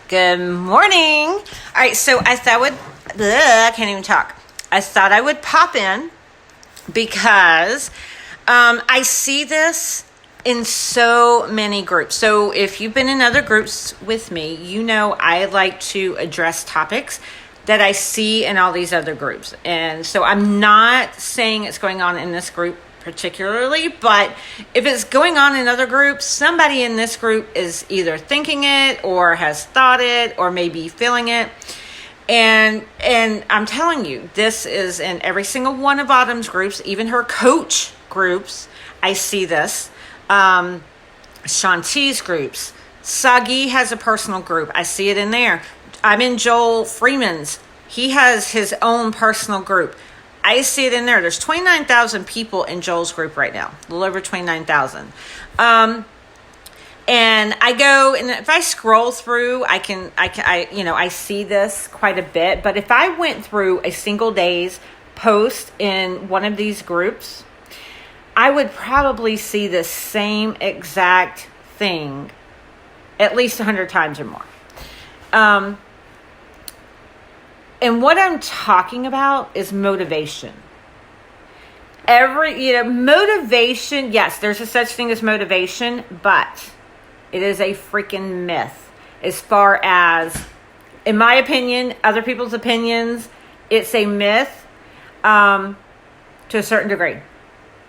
Good morning. All right, so I thought I can't even talk. I thought I would pop in because I see this in so many groups. So if you've been in other groups with me, you know I like to address topics that I see in all these other groups. And so I'm not saying it's going on in this group particularly, but if it's going on in other groups, somebody in this group is either thinking it or has thought it or maybe feeling it. And I'm telling you, this is in every single one of Autumn's groups, even her coach groups. I see this. Shanti's groups. Sagi has a personal group. I see it in there. I'm in Joel Freeman's. He has his own personal group. I see it in there. There's 29,000 people in Joel's group right now. A little over 29,000. And I go, and if I scroll through, I see this quite a bit. But if I went through a single day's post in one of these groups, I would probably see the same exact thing at least 100 times or more. And what I'm talking about is motivation. Motivation, yes, there's a such thing as motivation, but it is a freaking myth. As far as, in my opinion, other people's opinions, it's a myth to a certain degree.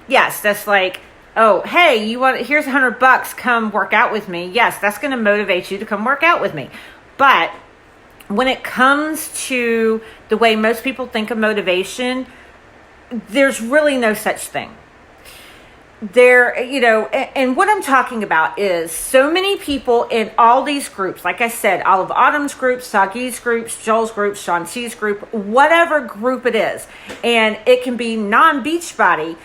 Yes, that's like, oh, hey, here's $100, come work out with me. Yes, that's going to motivate you to come work out with me. But when it comes to the way most people think of motivation, there's really no such thing. And what I'm talking about is so many people in all these groups, like I said, all of Autumn's groups, Sagi's groups, Joel's groups, Shanti's group, whatever group it is, and it can be non-Beachbody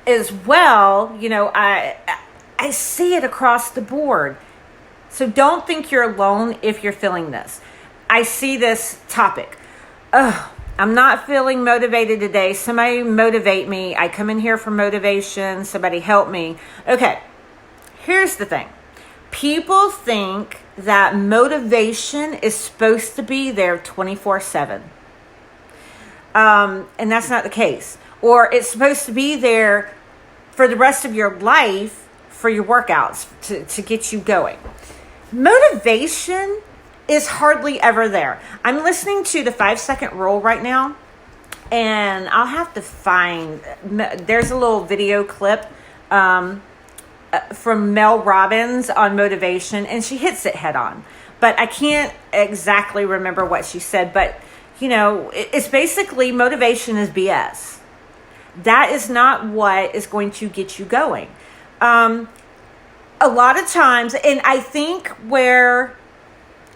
as well. I see it across the board. So don't think you're alone if you're feeling this. I see this topic. I'm not feeling motivated today. Somebody motivate me. I come in here for motivation. Somebody help me. Okay, here's the thing. People think that motivation is supposed to be there 24/7. And that's not the case. Or it's supposed to be there for the rest of your life for your workouts to get you going. Motivation is hardly ever there. I'm listening to the 5-second rule right now, and I'll have to there's a little video clip from Mel Robbins on motivation, and she hits it head on. But I can't exactly remember what she said, but it's basically motivation is BS. That is not what is going to get you going. A lot of times, and I think where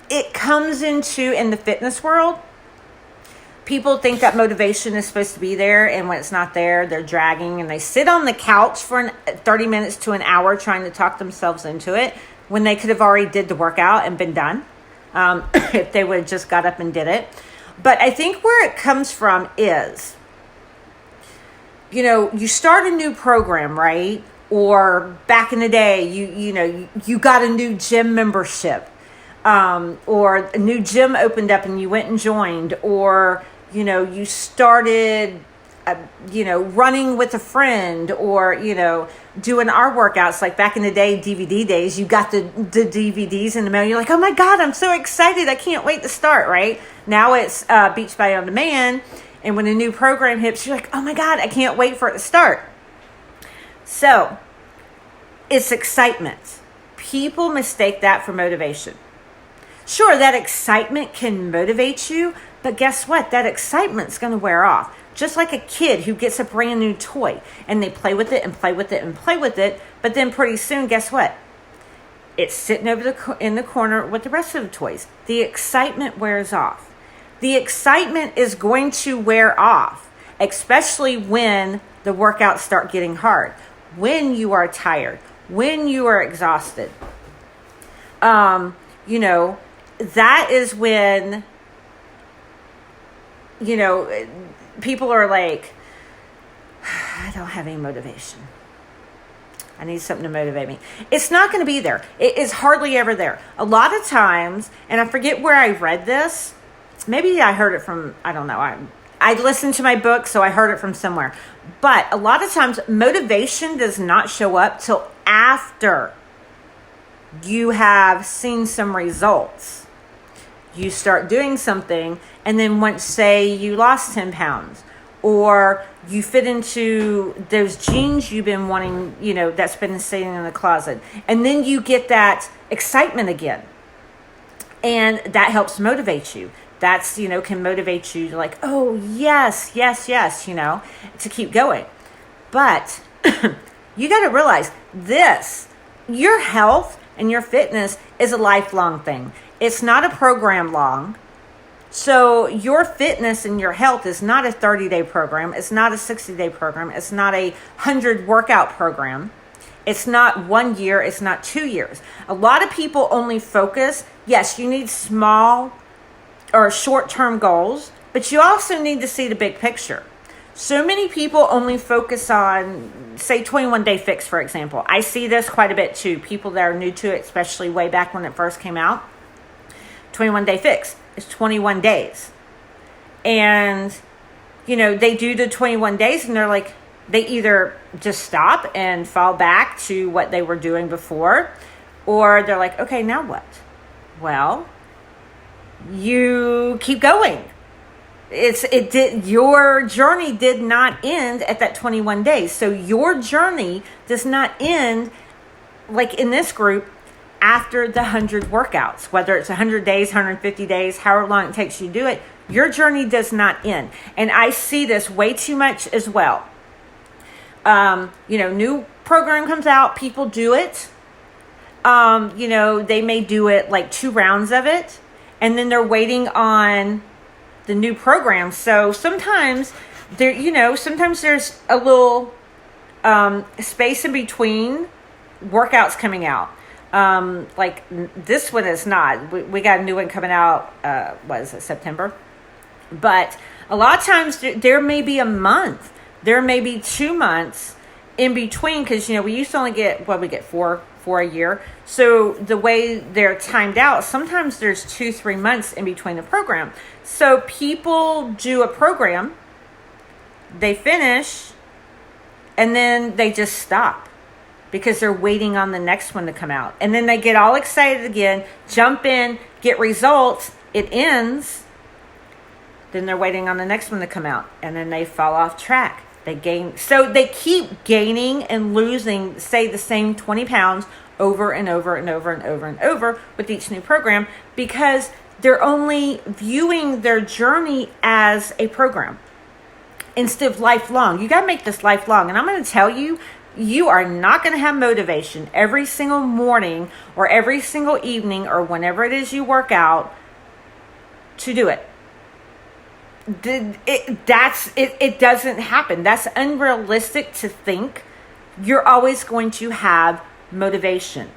it comes into in the fitness world, people think that motivation is supposed to be there, and when it's not there, they're dragging, and they sit on the couch for 30 minutes to an hour trying to talk themselves into it when they could have already did the workout and been done if they would have just got up and did it. But I think where it comes from is, you start a new program, right? Or back in the day, you got a new gym membership, or a new gym opened up and you went and joined, or you started, running with a friend, or doing our workouts. Like back in the day, DVD days, you got the DVDs in the mail. You're like, oh my God, I'm so excited! I can't wait to start. Right now, it's Beachbody On Demand, and when a new program hits, you're like, oh my God, I can't wait for it to start. So, it's excitement. People mistake that for motivation. Sure, that excitement can motivate you, but guess what? That excitement's going to wear off. Just like a kid who gets a brand new toy, and they play with it and play with it and play with it, but then pretty soon, guess what? It's sitting in the corner with the rest of the toys. The excitement wears off. The excitement is going to wear off, especially when the workouts start getting hard. When you are tired, when you are exhausted, that is when, people are like, I don't have any motivation. I need something to motivate me. It's not going to be there. It is hardly ever there. A lot of times, and I forget where I read this. Maybe I heard it from, I don't know. I listened to my book, so I heard it from somewhere. But a lot of times, motivation does not show up till after you have seen some results. You start doing something, and then once, say, you lost 10 pounds, or you fit into those jeans you've been wanting, that's been sitting in the closet. And then you get that excitement again. And that helps motivate you. That's, can motivate you to like, oh, yes, to keep going. But you got to realize this, your health and your fitness is a lifelong thing. It's not a program long. So your fitness and your health is not a 30-day program. It's not a 60-day program. It's not a 100 workout program. It's not 1 year. It's not 2 years. A lot of people only focus. Yes, you need small or short-term goals, but you also need to see the big picture. So many people only focus on, say, 21-day fix, for example. I see this quite a bit too. People that are new to it, especially way back when it first came out. 21-day fix. It's 21 days. And, they do the 21 days and they're like, they either just stop and fall back to what they were doing before, or they're like, okay, now what? Well, you keep going. Your journey did not end at that 21 days. So your journey does not end, like in this group, after the 100 workouts, whether it's 100 days, 150 days, however long it takes you to do it, your journey does not end. And I see this way too much as well. New program comes out, people do it. They may do it like 2 rounds of it, and then they're waiting on the new program. So sometimes sometimes there's a little space in between workouts coming out. Like this one is not. We got a new one coming out, September? But a lot of times there may be a month. There may be 2 months in between because, we used to only get, we get four a year. So the way they're timed out, sometimes there's 2-3 months in between the program. So people do a program, they finish, and then they just stop because they're waiting on the next one to come out. And then they get all excited again, jump in, get results, it ends, then they're waiting on the next one to come out, and then they fall off track. They keep gaining and losing, say, the same 20 pounds over and over and over and over and over with each new program because they're only viewing their journey as a program instead of lifelong. You got to make this lifelong. And I'm going to tell you, you are not going to have motivation every single morning or every single evening or whenever it is you work out to do it. It doesn't happen. That's unrealistic to think. You're always going to have motivation.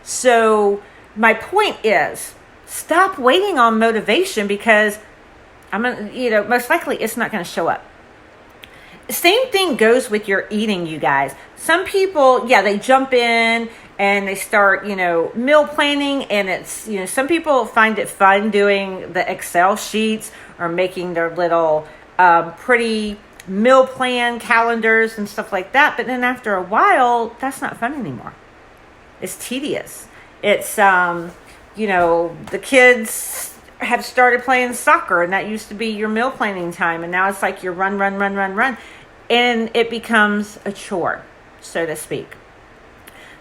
So my point is, stop waiting on motivation because most likely it's not going to show up. Same thing goes with your eating, you guys. Some people, they jump in and they start, meal planning, and it's, some people find it fun doing the Excel sheets or making their little pretty meal plan calendars and stuff like that. But then after a while, that's not fun anymore. It's tedious. It's, the kids have started playing soccer, and that used to be your meal planning time. And now it's like you're run. And it becomes a chore, so to speak.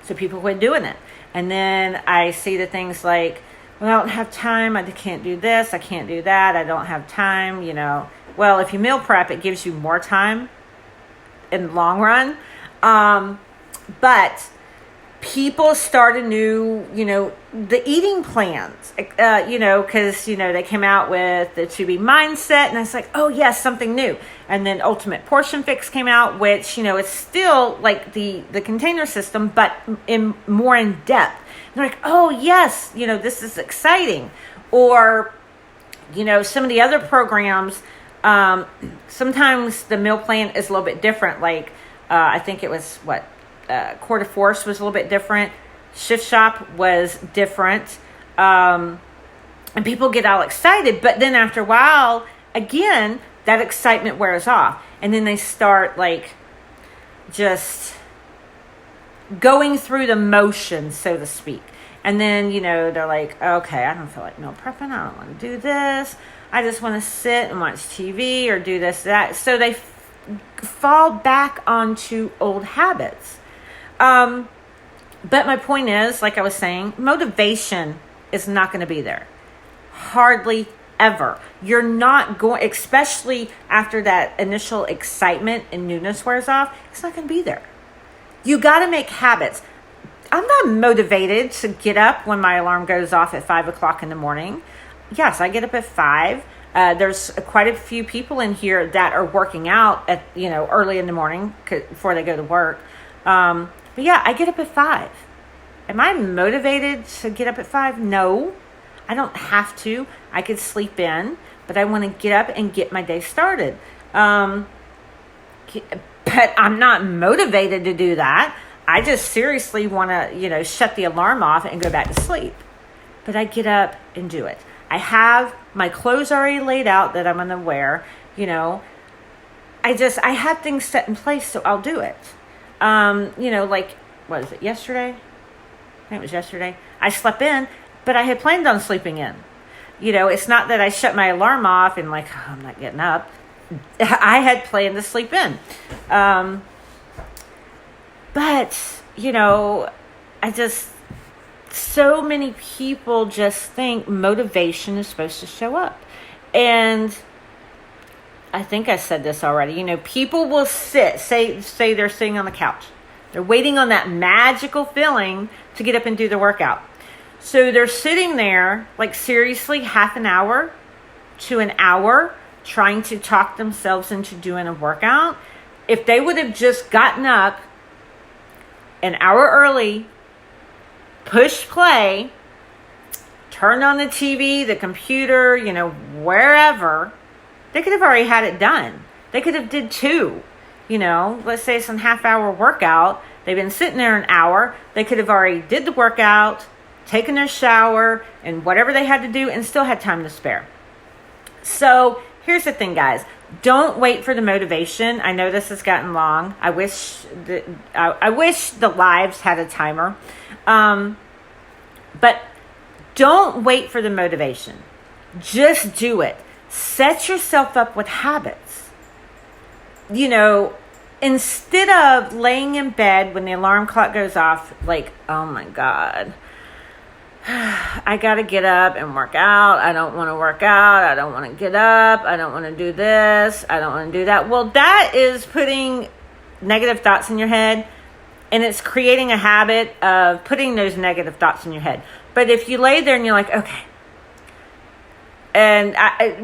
So people quit doing it. And then I see the things like, well, I don't have time. I can't do this. I can't do that. I don't have time, Well, if you meal prep, it gives you more time in the long run. But people start a new, the eating plans, because, they came out with the To Be mindset, and it's like, oh, yes, something new. And then Ultimate Portion Fix came out, which, it's still like the container system, but more in depth. And they're like, oh, yes, this is exciting. Or, some of the other programs, sometimes the meal plan is a little bit different. Like, I think it was, Court of Force was a little bit different. Shift Shop was different. And people get all excited, but then after a while, again, that excitement wears off. And then they start like just going through the motions, so to speak. And then, they're like, okay, I don't feel like meal prepping. I don't want to do this. I just want to sit and watch TV or do this, that. So they fall back onto old habits. But my point is, like I was saying, motivation is not going to be there. Hardly ever. You're not going, especially after that initial excitement and newness wears off, it's not going to be there. You got to make habits. I'm not motivated to get up when my alarm goes off at 5 o'clock in the morning. Yes, I get up at 5. There's quite a few people in here that are working out at, early in the morning before they go to work. But yeah, I get up at 5. Am I motivated to get up at 5? No, I don't have to. I could sleep in, but I want to get up and get my day started. But I'm not motivated to do that. I just seriously want to, shut the alarm off and go back to sleep. But I get up and do it. I have my clothes already laid out that I'm going to wear. I have things set in place, so I'll do it. Like, what is it, yesterday? I think it was yesterday. I slept in, but I had planned on sleeping in. It's not that I shut my alarm off and like, oh, I'm not getting up. I had planned to sleep in. But, so many people just think motivation is supposed to show up. And I think I said this already. People will say they're sitting on the couch. They're waiting on that magical feeling to get up and do the workout. So they're sitting there, like seriously, half an hour to an hour, trying to talk themselves into doing a workout. If they would have just gotten up an hour early, push play, turned on the TV, the computer, wherever, they could have already had it done. They could have did 2, let's say it's a half-hour workout. They've been sitting there an hour. They could have already did the workout, taken their shower, and whatever they had to do, and still had time to spare. So here's the thing, guys. Don't wait for the motivation. I know this has gotten long. I wish the lives had a timer. But don't wait for the motivation. Just do it. Set yourself up with habits. Instead of laying in bed when the alarm clock goes off, like, oh my God, I got to get up and work out. I don't want to work out. I don't want to get up. I don't want to do this. I don't want to do that. Well, that is putting negative thoughts in your head, and it's creating a habit of putting those negative thoughts in your head. But if you lay there and you're like, okay, and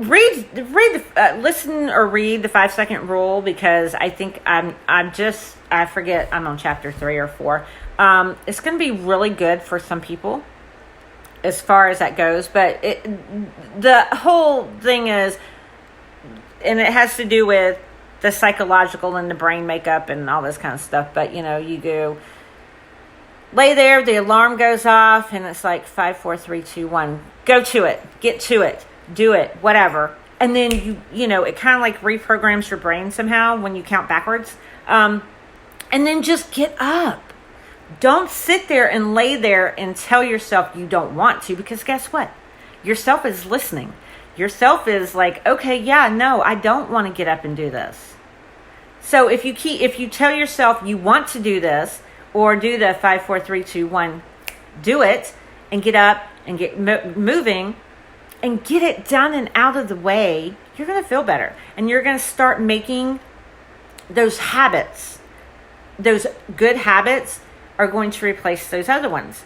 listen or read the 5-second rule, because I think I forget, I'm on chapter 3 or 4. It's going to be really good for some people as far as that goes. But the whole thing is, and it has to do with the psychological and the brain makeup and all this kind of stuff. But, you go lay there, the alarm goes off, and it's like 5, 4, 3, 2, 1. Go to it. Get to it. Do it. Whatever. And then, it kind of like reprograms your brain somehow when you count backwards. And then just get up. Don't sit there and lay there and tell yourself you don't want to, because guess what? Yourself is listening. Yourself is like, okay, yeah, no, I don't want to get up and do this. So if you tell yourself you want to do this, or do the 5, 4, 3, 2, 1, do it, and get up and get moving and get it done and out of the way, you're going to feel better. And you're going to start making those habits. Those good habits are going to replace those other ones.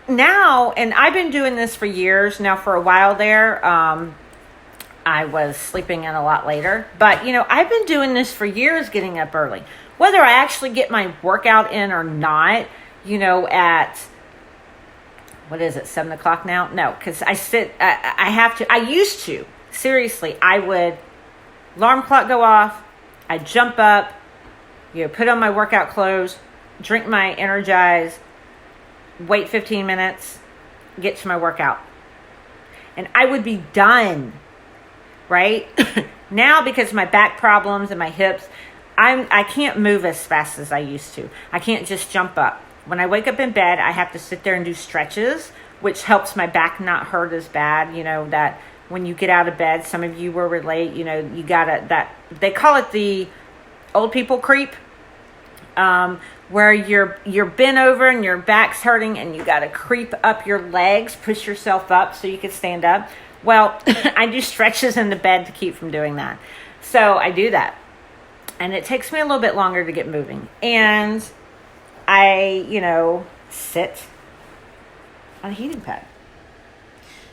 Now, and I've been doing this for years now. For a while there, I was sleeping in a lot later. But, I've been doing this for years, getting up early. Whether I actually get my workout in or not, at, what is it, 7 o'clock now? No, because I have to. I used to. Seriously, I would, alarm clock go off, I'd jump up, put on my workout clothes, drink my Energize, wait 15 minutes, get to my workout. And I would be done, right? Now, because of my back problems and my hips, I can't move as fast as I used to. I can't just jump up. When I wake up in bed, I have to sit there and do stretches, which helps my back not hurt as bad. That when you get out of bed, some of you will relate, you gotta, they call it the old people creep, where you're bent over and your back's hurting and you gotta creep up your legs, push yourself up so you can stand up. Well, I do stretches in the bed to keep from doing that. So I do that. And it takes me a little bit longer to get moving. And I, sit on a heating pad.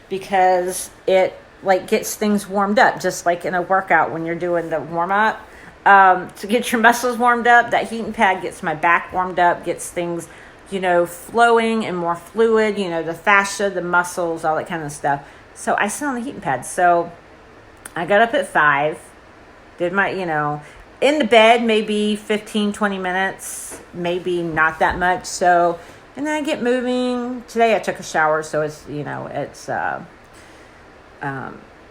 Because it gets things warmed up. Just like in a workout when you're doing the warm up. To get your muscles warmed up, that heating pad gets my back warmed up, gets things, flowing and more fluid, the fascia, the muscles, all that kind of stuff. So I sit on the heating pad. So I got up at 5, did my, in the bed, maybe 15, 20 minutes, maybe not that much. So, and then I get moving. Today I took a shower, so it's, I'm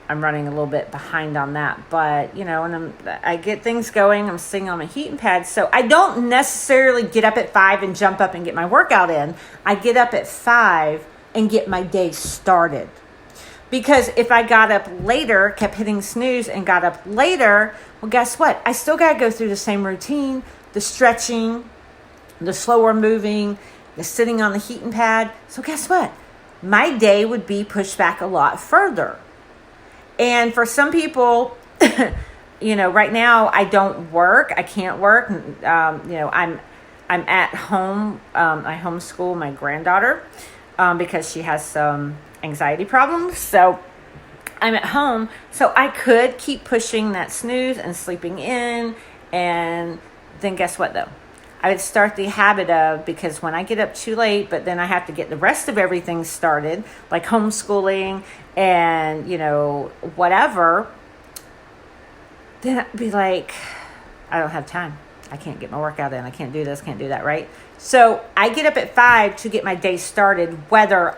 running a little bit behind on that, but and I get things going. I'm sitting on my heating pad, so I don't necessarily get up at 5 and jump up and get my workout in. I get up at 5 and get my day started. Because if I got up later, kept hitting snooze and got up later, well, guess what? I still got to go through the same routine, the stretching, the slower moving, the sitting on the heating pad. So guess what? My day would be pushed back a lot further. And for some people, right now I don't work. I can't work. I'm at home. I homeschool my granddaughter because she has some anxiety problems. So I'm at home. So I could keep pushing that snooze and sleeping in. And then guess what, though? I would start the habit of, because when I get up too late, but then I have to get the rest of everything started, like homeschooling and, whatever, then I'd be like, I don't have time. I can't get my workout in. I can't do this, can't do that, right? So I get up at 5 to get my day started, whether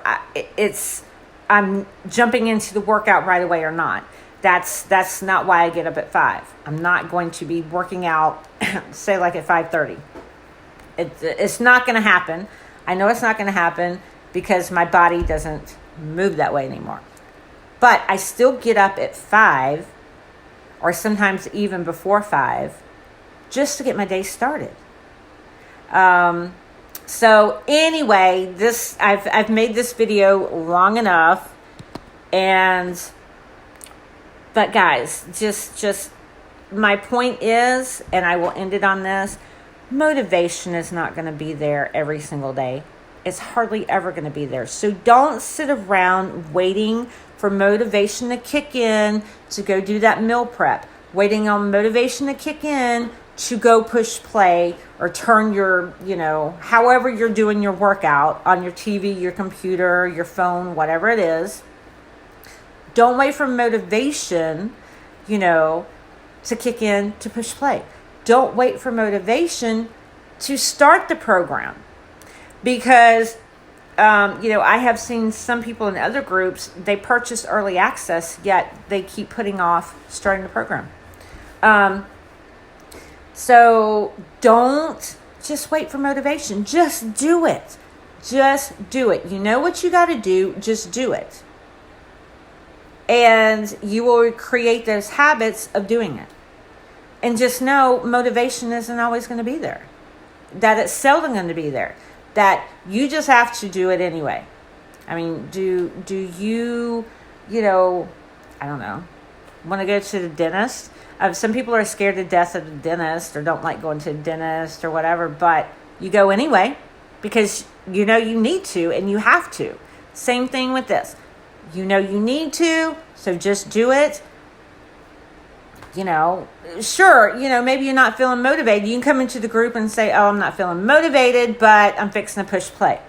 I'm jumping into the workout right away or not. That's not why I get up at 5. I'm not going to be working out, say like at 5:30. It's not going to happen. I know it's not going to happen because my body doesn't move that way anymore. But I still get up at 5 or sometimes even before 5 just to get my day started. So anyway, I've made this video long enough, but guys, just my point is, and I will end it on this, motivation is not going to be there every single day. It's hardly ever going to be there. So don't sit around waiting for motivation to kick in to go do that meal prep, waiting on motivation to kick in to go push play or turn your, however you're doing your workout on your TV, your computer, your phone, whatever it is. Don't wait for motivation, to kick in to push play. Don't wait for motivation to start the program. Because, I have seen some people in other groups, they purchase early access, yet they keep putting off starting the program. So don't just wait for motivation. Just do it. Just do it. You know what you got to do. Just do it. And you will create those habits of doing it. And just know motivation isn't always going to be there. That it's seldom going to be there. That you just have to do it anyway. I mean, do you, I don't know, want to go to the dentist? Some people are scared to death of the dentist or don't like going to the dentist or whatever, but you go anyway because you need to and you have to. Same thing with this. You need to, so just do it. Sure, maybe you're not feeling motivated. You can come into the group and say, oh, I'm not feeling motivated, but I'm fixing to push play.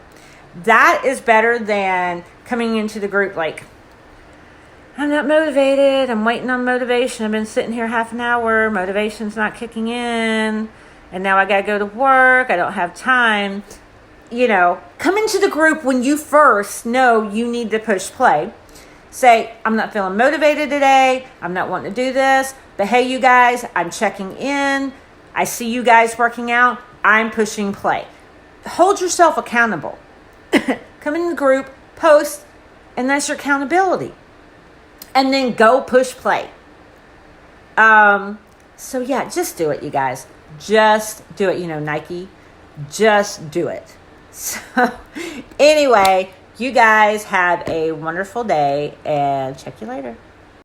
That is better than coming into the group like, I'm not motivated. I'm waiting on motivation. I've been sitting here half an hour. Motivation's not kicking in. and now I got to go to work. I don't have time. Come into the group when you first know you need to push play. Say, I'm not feeling motivated today. I'm not wanting to do this. But hey, you guys, I'm checking in. I see you guys working out. I'm pushing play. Hold yourself accountable. Come in the group, post, and that's your accountability. And then go push play. So yeah, just do it, you guys. Just do it. Nike, just do it. So anyway, you guys have a wonderful day and check you later.